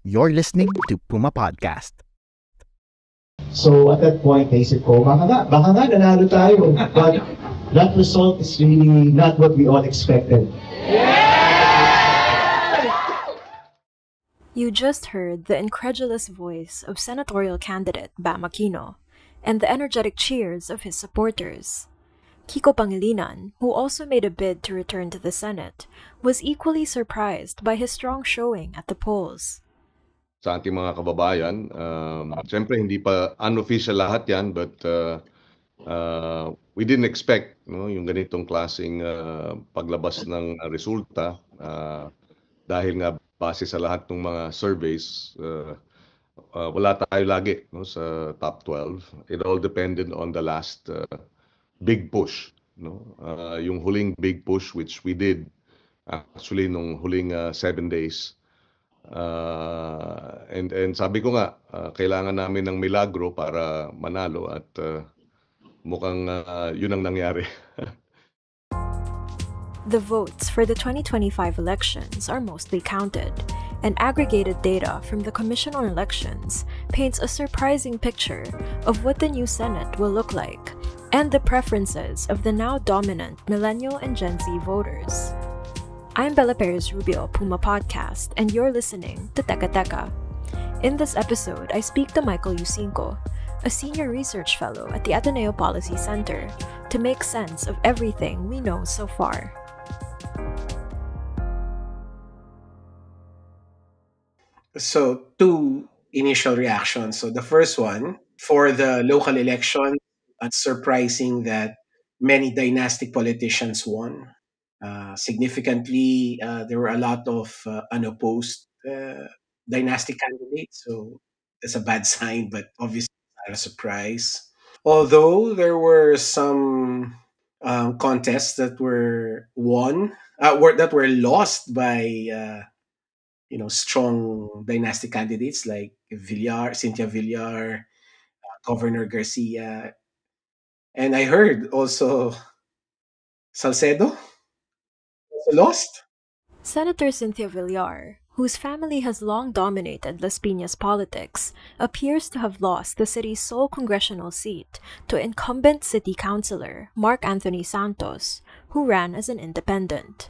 You're listening to Puma Podcast. So at that point, naisip ko, baka nga nanalo tayo. But that result is really not what we all expected. You just heard the incredulous voice of senatorial candidate Bam Aquino and the energetic cheers of his supporters. Kiko Pangilinan, who also made a bid to return to the Senate, was equally surprised by his strong showing at the polls. Sa ating mga kababayan, siyempre hindi pa unofficial lahat yan, but we didn't expect yung ganitong klaseng paglabas ng resulta dahil nga base sa lahat ng mga surveys, wala tayo lagi sa top 12. It all depended on the last big push. Yung huling big push which we did actually nung huling 7 days. And sabi ko nga, kailangan namin ng milagro para manalo at mukhang yun ang nangyari. The votes for the 2025 elections are mostly counted, and aggregated data from the Commission on Elections paints a surprising picture of what the new Senate will look like and the preferences of the now dominant Millennial and Gen Z voters. I'm Bella Perez Rubio, Puma Podcast, and you're listening to Teka Teka. In this episode, I speak to Michael Yusinko, a senior research fellow at the Ateneo Policy Center, to make sense of everything we know so far. So, two initial reactions. So, the first one, for the local election, it's surprising that many dynastic politicians won. Significantly, there were a lot of unopposed dynastic candidates. So, that's a bad sign, but obviously not a surprise. Although there were some contests that were won, that were lost by strong dynastic candidates like Cynthia Villar, Governor Garcia, and I heard also Salcedo also lost. Senator Cynthia Villar, whose family has long dominated Las Piñas politics, appears to have lost the city's sole congressional seat to incumbent city councilor Mark Anthony Santos, who ran as an independent.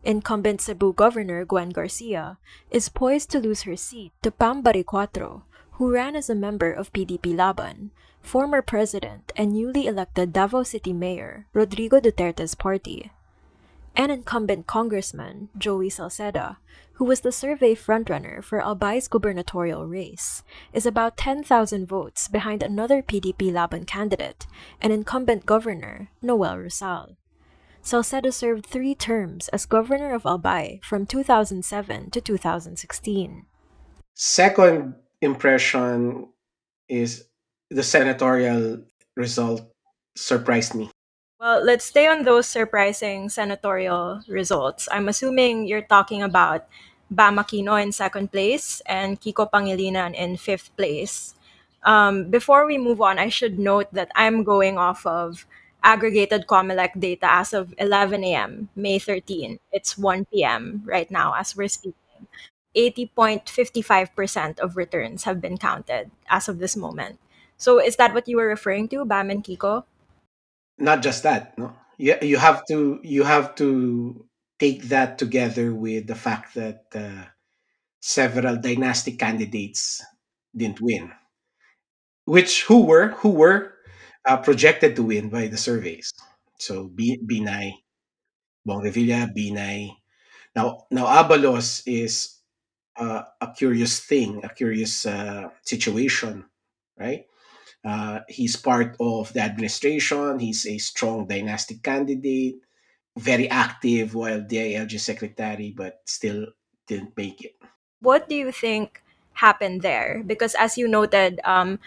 Incumbent Cebu Governor Gwen Garcia is poised to lose her seat to Pam Baricuatro, who ran as a member of PDP Laban, former president and newly elected Davao City Mayor Rodrigo Duterte's party. An incumbent congressman, Joey Salceda, who was the survey frontrunner for Albay's gubernatorial race, is about 10,000 votes behind another PDP Laban candidate, an incumbent governor, Noel Rizal. Salceda served 3 terms as governor of Albay from 2007 to 2016. Second impression is the senatorial result surprised me. Well, let's stay on those surprising senatorial results. I'm assuming you're talking about Bam Aquino in second place and Kiko Pangilinan in fifth place. Before we move on, I should note that I'm going off of aggregated COMELEC data as of 11 a.m., May 13. It's 1 p.m. right now as we're speaking. 80.55% of returns have been counted as of this moment. So is that what you were referring to, Bam and Kiko? Not just that, no. You have to take that together with the fact that several dynastic candidates didn't win, who were projected to win by the surveys. So Binay, Bong Revilla, Binay. Now Abalos is a curious thing, a curious situation, right? He's part of the administration. He's a strong dynastic candidate, very active while DILG secretary, but still didn't make it. What do you think happened there? Because as you noted, Bam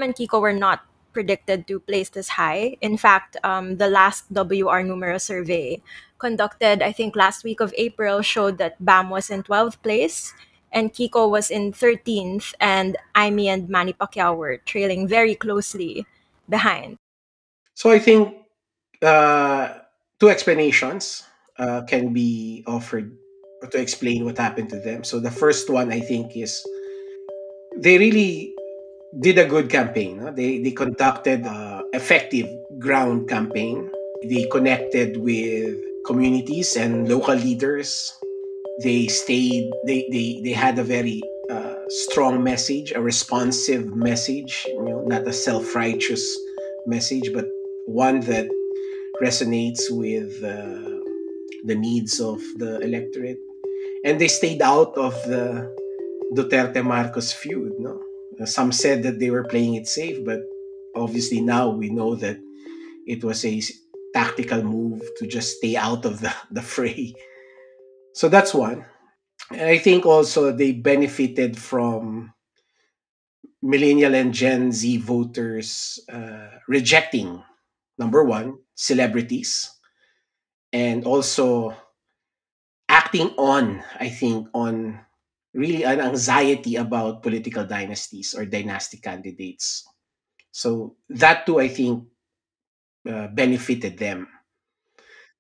and Kiko were not predicted to place this high. In fact, the last WR Numero survey conducted, I think, last week of April showed that Bam was in 12th place and Kiko was in 13th, and Aimee and Manny Pacquiao were trailing very closely behind. So I think two explanations can be offered to explain what happened to them. So the first one, I think, is they really did a good campaign. No? They conducted effective ground campaign. They connected with communities and local leaders. They stayed. They had a very strong message, a responsive message. Not a self-righteous message, but one that resonates with the needs of the electorate. And they stayed out of the Duterte Marcos feud. No, some said that they were playing it safe, but obviously now we know that it was a tactical move to just stay out of the fray. So that's one. And I think also they benefited from millennial and Gen Z voters rejecting, number one, celebrities, and also acting on, I think, on really an anxiety about political dynasties or dynastic candidates. So that too, I think, benefited them.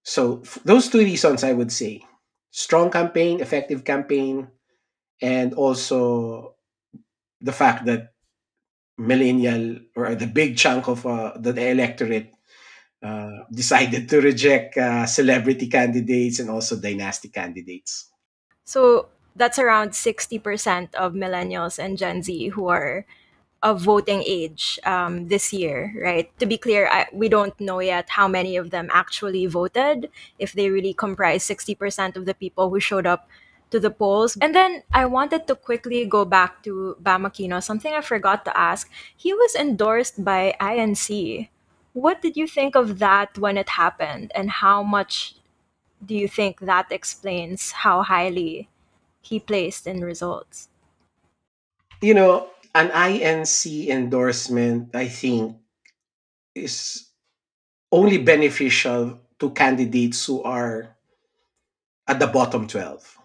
So those two reasons, I would say: strong campaign, effective campaign, and also the fact that millennial or the big chunk of the electorate decided to reject celebrity candidates and also dynasty candidates. So that's around 60% of millennials and Gen Z who are of voting age this year, right? To be clear, we don't know yet how many of them actually voted, if they really comprise 60% of the people who showed up to the polls. And then I wanted to quickly go back to Bam Aquino, something I forgot to ask. He was endorsed by INC. What did you think of that when it happened? And how much do you think that explains how highly he placed in results? An INC endorsement, I think, is only beneficial to candidates who are at the bottom 12.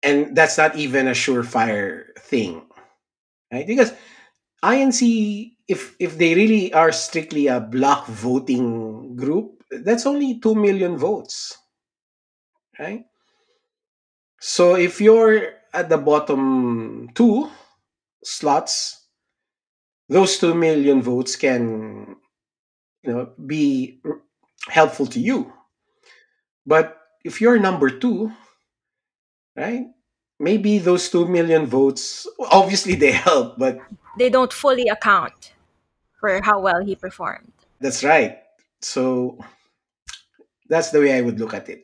And that's not even a surefire thing, right? Because INC, if they really are strictly a block voting group, that's only 2 million votes, right? So if you're at the bottom two slots, those 2 million votes can, be helpful to you. But if you're number two, right? Maybe those 2 million votes, obviously they help, but They don't fully account for how well he performed. that's right. So that's the way I would look at it.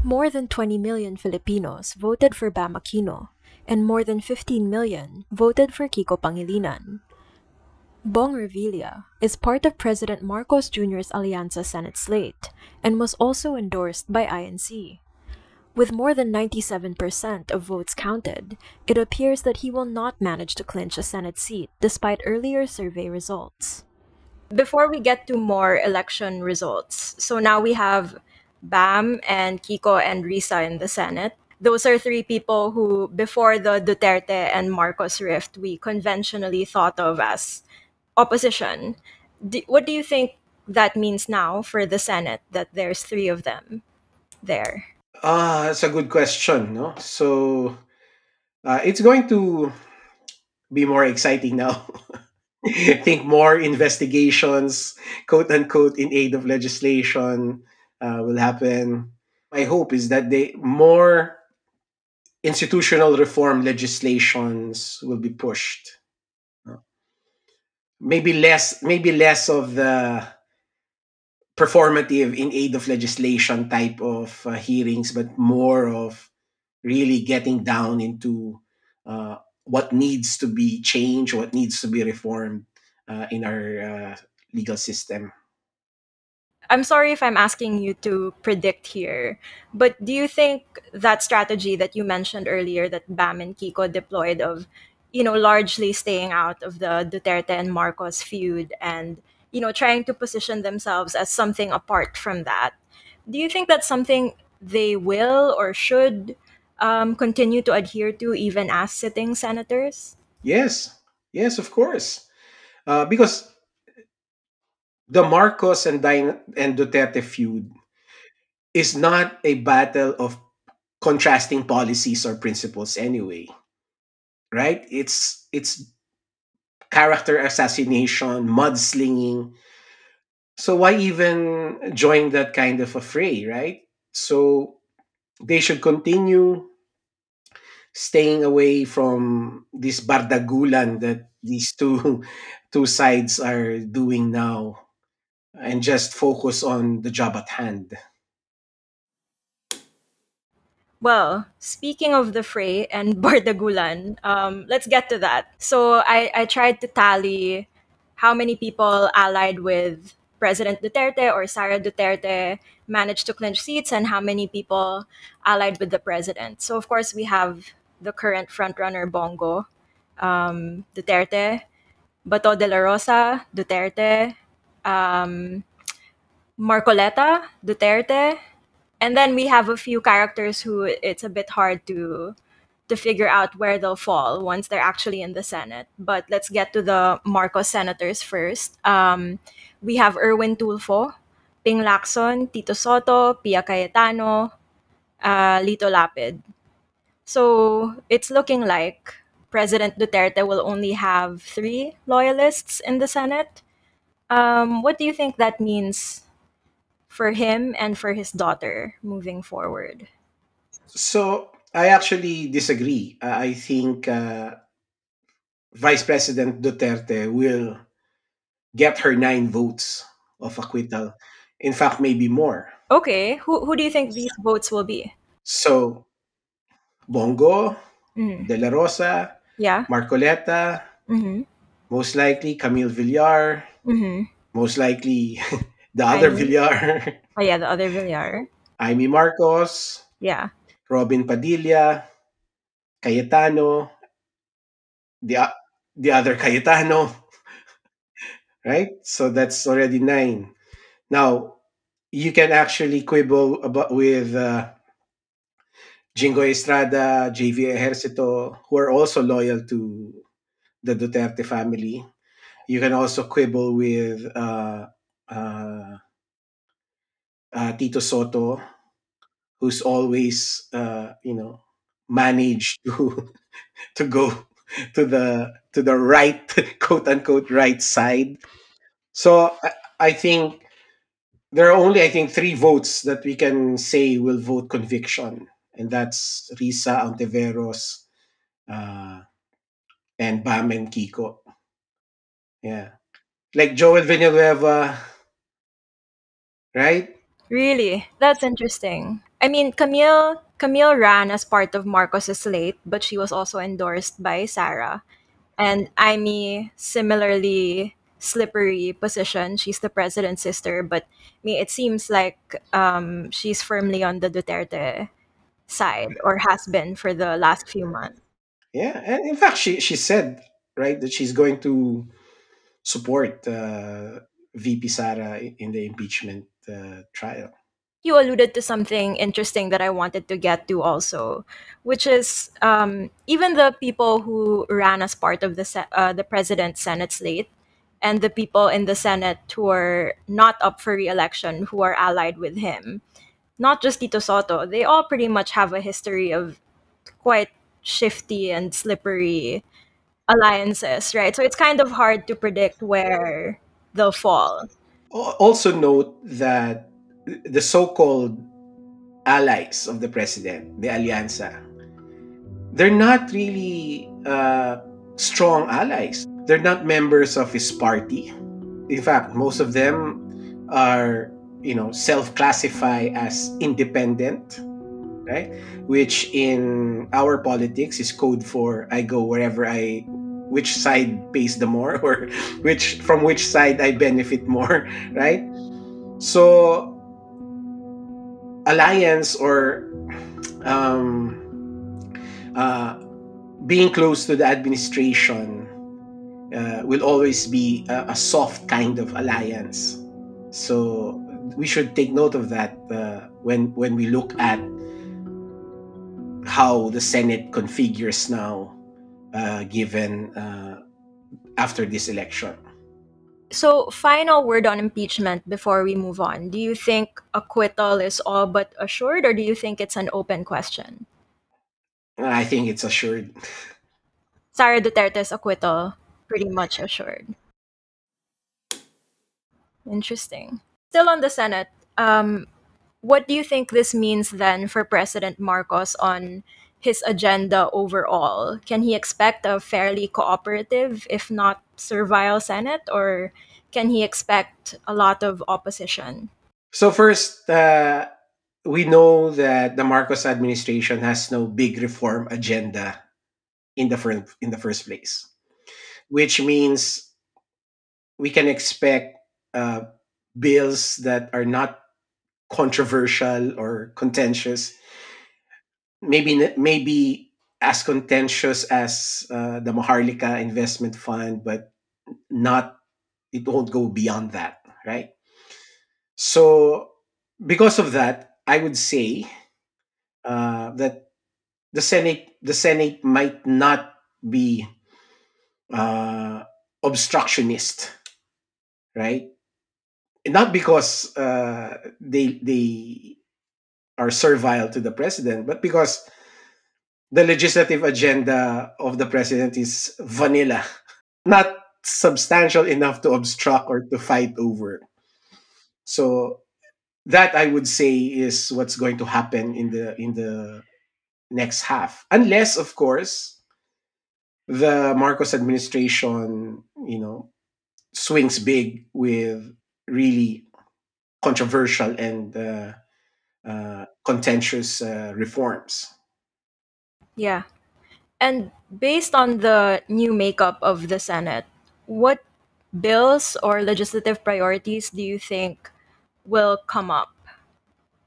More than 20 million Filipinos voted for Bam Aquino, and more than 15 million voted for Kiko Pangilinan. Bong Revilla is part of President Marcos Jr.'s Alianza Senate slate and was also endorsed by INC. With more than 97% of votes counted, it appears that he will not manage to clinch a Senate seat despite earlier survey results. Before we get to more election results, so now we have Bam and Kiko and Risa in the Senate. Those are three people who, before the Duterte and Marcos rift, we conventionally thought of as opposition. What do you think that means now for the Senate that there's three of them there? That's a good question. No, so it's going to be more exciting now. I think more investigations, quote unquote, in aid of legislation will happen. My hope is that they more institutional reform legislations will be pushed. Maybe less of the performative in aid of legislation type of hearings, but more of really getting down into what needs to be changed, what needs to be reformed in our legal system. I'm sorry if I'm asking you to predict here, but do you think that strategy that you mentioned earlier that Bam and Kiko deployed of, largely staying out of the Duterte and Marcos feud and, trying to position themselves as something apart from that, do you think that's something they will or should continue to adhere to even as sitting senators? Yes, yes, of course. Because the Marcos and Duterte feud is not a battle of contrasting policies or principles anyway, right? It's character assassination, mudslinging. So why even join that kind of a fray, right? So they should continue staying away from this bardagulan that these two two sides are doing now, and just focus on the job at hand. Well, speaking of the fray and Bardagulan, let's get to that. So I tried to tally how many people allied with President Duterte or Sara Duterte managed to clinch seats and how many people allied with the president. So, of course, we have the current frontrunner Bongo, Duterte, Bato de la Rosa, Duterte, um, Marcoleta, Duterte, and then we have a few characters who it's a bit hard to figure out where they'll fall once they're actually in the Senate. But let's get to the Marcos senators first. We have Erwin Tulfo, Ping Lacson, Tito Soto, Pia Cayetano, Lito Lapid. So it's looking like President Duterte will only have three loyalists in the Senate. What do you think that means for him and for his daughter moving forward? So I actually disagree. I think Vice President Duterte will get her 9 votes of acquittal. In fact, maybe more. Okay, who do you think these votes will be? So Bongo, Mm. De La Rosa, Yeah. Marcoleta, Mm-hmm. most likely Camille Villar, Mm-hmm. most likely the other Jaime. Villar, Oh yeah, the other Villar. Amy Marcos, Yeah. Robin Padilla, Cayetano, the o- the other Cayetano, right? So that's already 9. Now you can actually quibble about with Jingo Estrada, JV Ejercito, who are also loyal to the Duterte family. You can also quibble with uh, Tito Soto, who's always managed to to go to the right, quote unquote, right side. So I think there are only, I think, 3 votes that we can say will vote conviction, and that's Risa Ontiveros, uh, and Bam and Kiko. Yeah, like Joel Villanueva, right? Really? That's interesting. I mean, Camille ran as part of Marcos's slate, but she was also endorsed by Sarah. And Amy similarly slippery position. She's the president's sister, but me it seems like she's firmly on the Duterte side or has been for the last few months. Yeah, and in fact, she said, right, that she's going to support VP Sara in the impeachment trial. You alluded to something interesting that I wanted to get to also, which is even the people who ran as part of the president's Senate slate and the people in the Senate who are not up for re-election who are allied with him, not just Tito Soto, they all pretty much have a history of quite shifty and slippery alliances, right? So it's kind of hard to predict where they'll fall. Also note that the so-called allies of the president, the Alianza, they're not really strong allies. They're not members of his party. In fact, most of them are, self-classify as independent, right? Which in our politics is code for I go wherever which side pays the more, or which side I benefit more, right? So alliance, or um, uh, being close to the administration will always be a soft kind of alliance. So we should take note of that when we look at how the Senate configures now, given after this election. So, final word on impeachment before we move on. Do you think acquittal is all but assured, or do you think it's an open question? I think it's assured. Sara Duterte's acquittal, pretty much assured. Interesting. Still on the Senate, what do you think this means then for President Marcos on his agenda overall? Can he expect a fairly cooperative, if not servile, Senate, or can he expect a lot of opposition? So first, we know that the Marcos administration has no big reform agenda in the first place, which means we can expect uh, bills that are not controversial or contentious, maybe as contentious as the Maharlika Investment Fund, but not it won't go beyond that, right? So because of that, I would say that the Senate might not be uh, obstructionist, right? Not because they are servile to the president, but because the legislative agenda of the president is vanilla, not substantial enough to obstruct or to fight over. So that I would say is what's going to happen in the next half, unless of course the Marcos administration, swings big with really controversial and contentious reforms. Yeah. And based on the new makeup of the Senate, what bills or legislative priorities do you think will come up?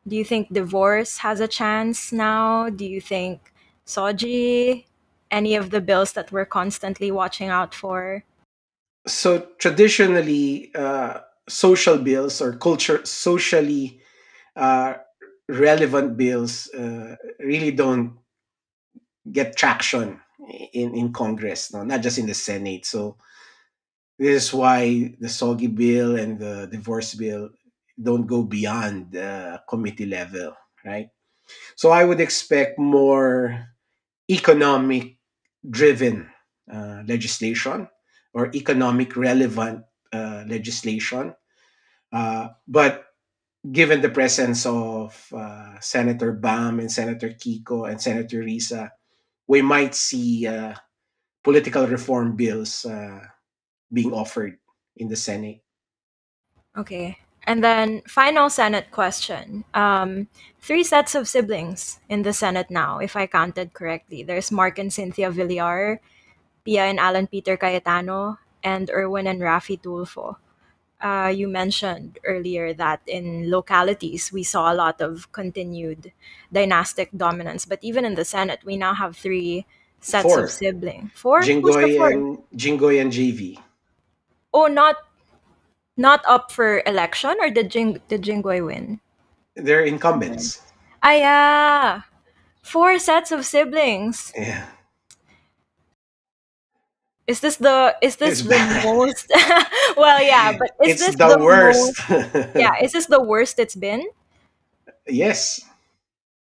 Do you think divorce has a chance now? Do you think Soji? Any of the bills that we're constantly watching out for? So traditionally, social bills or culture socially uh, relevant bills really don't get traction in Congress, no, not just in the Senate. So this is why the SOGI bill and the divorce bill don't go beyond the committee level, right? So I would expect more economic driven legislation or economic relevant legislation. But given the presence of Senator Bam and Senator Kiko and Senator Risa, we might see political reform bills being offered in the Senate. Okay. And then, final Senate question. Three sets of siblings in the Senate now, if I counted correctly. There's Mark and Cynthia Villar, Pia and Alan Peter Cayetano, and Erwin and Rafi Tulfo. You mentioned earlier that in localities we saw a lot of continued dynastic dominance, but even in the Senate, we now have three sets of Four, siblings. Four? Who's the fourth? Jingoy and JV. Oh, not up for election, or did Jinggoy win? They're incumbents. Ah, yeah. Four sets of siblings. Yeah, Is this it's the bad. most well, yeah, but is It's this the the most worst. yeah, is this the worst it's been? Yes.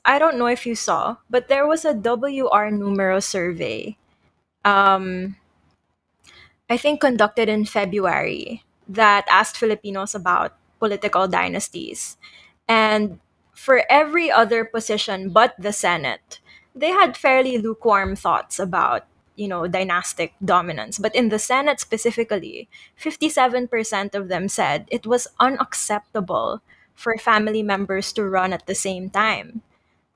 I don't know if you saw, but there was a WR Numero survey, um, I think conducted in February, that asked Filipinos about political dynasties. And for every other position but the Senate, they had fairly lukewarm thoughts about, dynastic dominance. But in the Senate specifically, 57% of them said it was unacceptable for family members to run at the same time.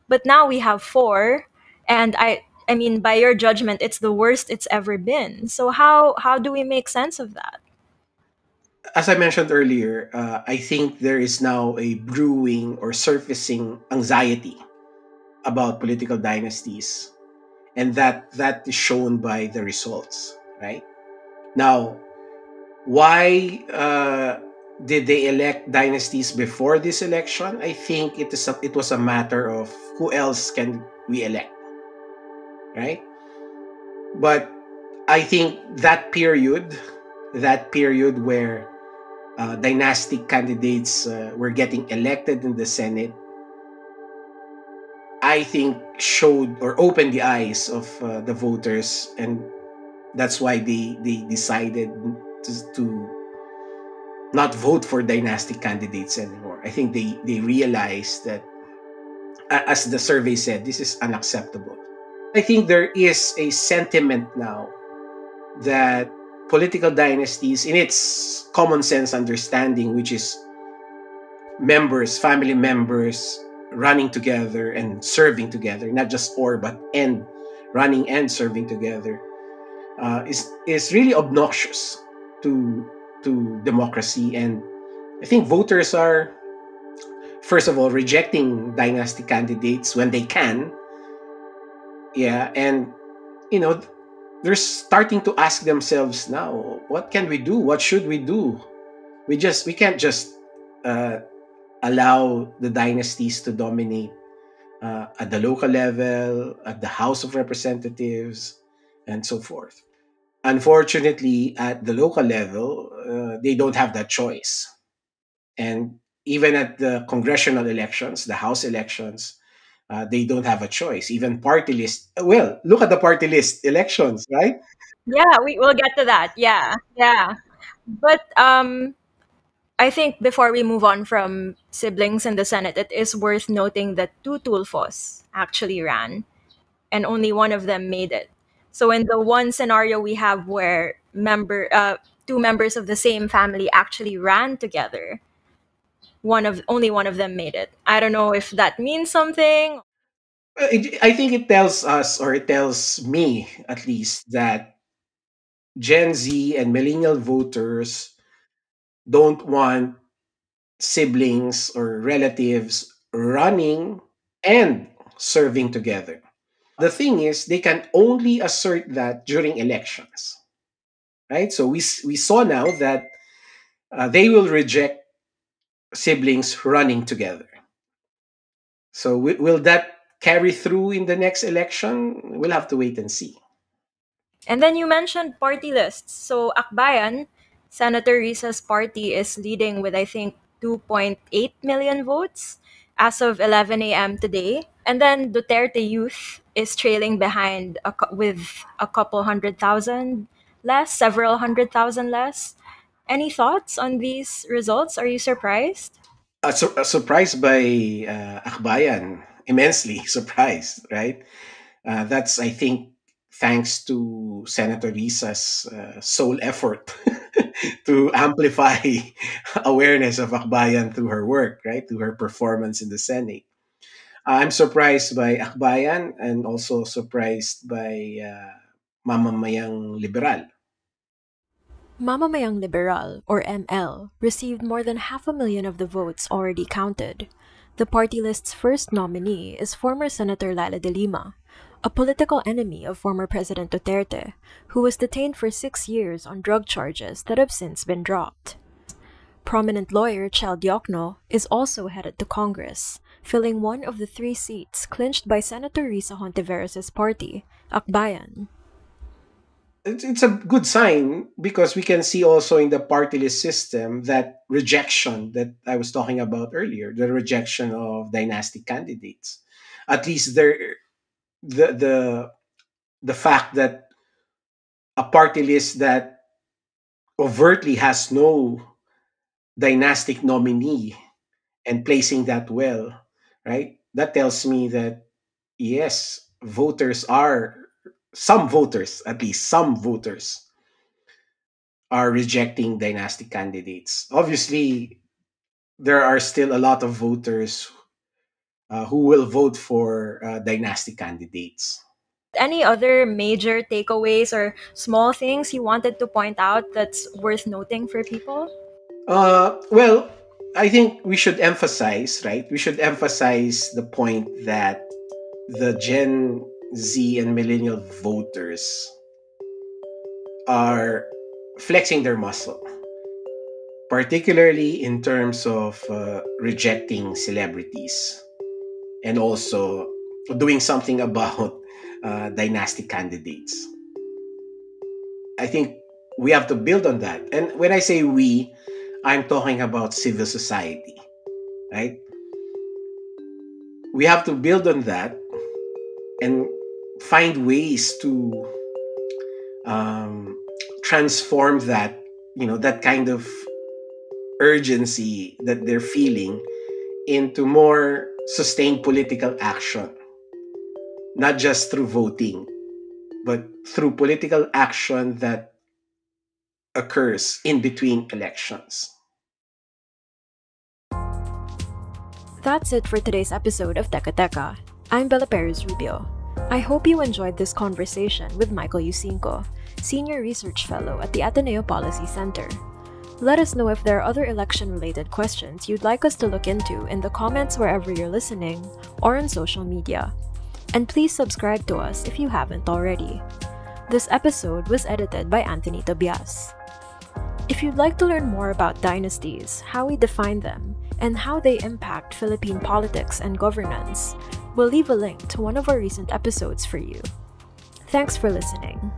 But now we have four, and I mean, by your judgment, it's the worst it's ever been. So how do we make sense of that? As I mentioned earlier, I think there is now a brewing or surfacing anxiety about political dynasties, and that is shown by the results. Right now, why did they elect dynasties before this election? I think it was a matter of who else can we elect, right? But I think that period where dynastic candidates were getting elected in the Senate, I think showed or opened the eyes of the voters, and that's why they decided to not vote for dynastic candidates anymore. I think they realized that, as the survey said, this is unacceptable. I think there is a sentiment now that political dynasties, in its common sense understanding, which is family members running together and serving together, not just or but and running and serving together, is really obnoxious to democracy. And I think voters are, first of all, rejecting dynasty candidates when they can. Yeah, and you know, they're starting to ask themselves now, what can we do? What should we do? We can't just uh, allow the dynasties to dominate at the local level, at the House of Representatives, and so forth. Unfortunately, at the local level, they don't have that choice. And even at the congressional elections, the House elections, they don't have a choice. Even party list. Well, look at the party list elections, right? Yeah, we will get to that. Yeah, yeah. But I think before we move on from siblings in the Senate, it is worth noting that two Tulfos actually ran, and only one of them made it. So in the one scenario we have where two members of the same family actually ran together, only one of them made it. I don't know if that means something. I think it tells us, or it tells me at least, that Gen Z and millennial voters don't want siblings or relatives running and serving together. The thing is, they can only assert that during elections, right? So we saw now that they will reject siblings running together. So will that carry through in the next election? We'll have to wait and see. And then you mentioned party lists. So Akbayan, Senator Risa's party is leading with I think 2.8 million votes as of 11 a.m. today. And then Duterte Youth is trailing behind with a couple hundred thousand less, several hundred thousand less. Any thoughts on these results? Are you surprised? Surprised by Akbayan, immensely surprised, right? That's, I think, thanks to Senator Risa's sole effort to amplify awareness of Akbayan through her work, right? Through her performance in the Senate. I'm surprised by Akbayan, and also surprised by Mamamayang Liberal. Mamamayang Liberal, or ML, received more than 500,000 of the votes already counted. The party list's first nominee is former Senator Lala de Lima, a political enemy of former President Duterte, who was detained for 6 years on drug charges that have since been dropped. Prominent lawyer Chel Diokno is also headed to Congress, filling one of the 3 seats clinched by Senator Risa Hontiveros' party, Akbayan. It's a good sign, because we can see also in the party list system that rejection that I was talking about earlier, the rejection of dynastic candidates. At least the the the fact that a party list that overtly has no dynastic nominee and placing that well, right? That tells me that yes, some voters, at least some voters, are rejecting dynastic candidates. Obviously, there are still a lot of voters who will vote for dynastic candidates. Any other major takeaways or small things you wanted to point out that's worth noting for people? Well, I think we should emphasize, right? We should emphasize the point that the Gen Z and millennial voters are flexing their muscle, particularly in terms of rejecting celebrities, and also doing something about dynastic candidates. I think we have to build on that. And when I say we, I'm talking about civil society, right? We have to build on that and find ways to transform that, that kind of urgency that they're feeling into more sustained political action, not just through voting, but through political action that occurs in between elections. That's it for today's episode of Teka Teka. I'm Bella Perez Rubio. I hope you enjoyed this conversation with Michael Yusinko, Senior Research Fellow at the Ateneo Policy Center. Let us know if there are other election-related questions you'd like us to look into in the comments wherever you're listening or on social media. And please subscribe to us if you haven't already. This episode was edited by Anthony Tobias. If you'd like to learn more about dynasties, how we define them, and how they impact Philippine politics and governance, we'll leave a link to one of our recent episodes for you. Thanks for listening.